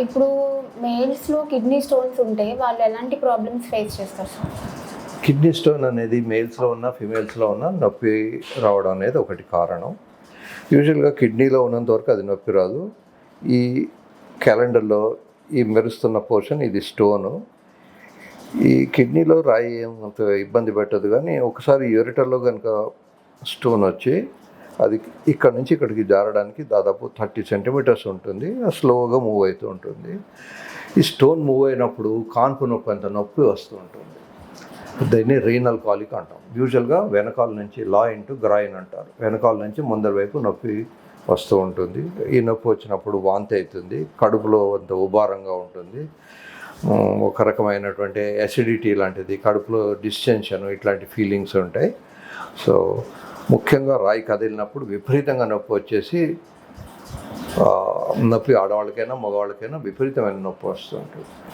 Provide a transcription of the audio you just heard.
ఇప్పుడు మేల్స్‌లో kidney stones ఉంటే వాళ్ళు ఎలాంటి ప్రాబ్లమ్స్ ఫేస్ చేస్తారు సార్? కిడ్నీ స్టోన్ అనేది మేల్స్లో ఉన్న ఫిమేల్స్లో ఉన్న నొప్పి రావడం అనేది ఒకటి కారణం. యూజువల్గా కిడ్నీలో ఉన్నంత వరకు అది నొప్పి రాదు. ఈ క్యాలెండర్లో ఈ మెరుస్తున్న పోర్షన్ ఇది స్టోను. ఈ కిడ్నీలో రాయి ఏమంత ఇబ్బంది పెట్టదు, కానీ ఒకసారి యూరిటర్లో కనుక స్టోన్ వచ్చి అది ఇక్కడ నుంచి ఇక్కడికి జారడానికి దాదాపు 30 సెంటీమీటర్స్ ఉంటుంది. స్లోగా మూవ్ అవుతూ ఉంటుంది. ఈ స్టోన్ మూవ్ అయినప్పుడు కాన్పు నొప్పి అంత నొప్పి వస్తూ ఉంటుంది. దీన్ని రీనల్ కాలిక్ అంటాం. యూజువల్గా వెనకాల నుంచి లా ఇంటూ గ్రాయిన్ అంటారు. వెనకాల నుంచి ముందర వైపు నొప్పి వస్తూ ఉంటుంది. ఈ నొప్పి వచ్చినప్పుడు వాంతి అవుతుంది, కడుపులో అంత ఉబారంగా ఉంటుంది, ఒక రకమైనటువంటి అసిడిటీ లాంటిది, కడుపులో డిస్టెన్షన్ ఇట్లాంటి ఫీలింగ్స్ ఉంటాయి. సో ముఖ్యంగా రాయి కదిలినప్పుడు విపరీతంగా నొప్పి వచ్చేసి నొప్పి ఆడవాళ్ళకైనా మగవాళ్ళకైనా విపరీతమైన నొప్పి వస్తూ ఉంటుంది.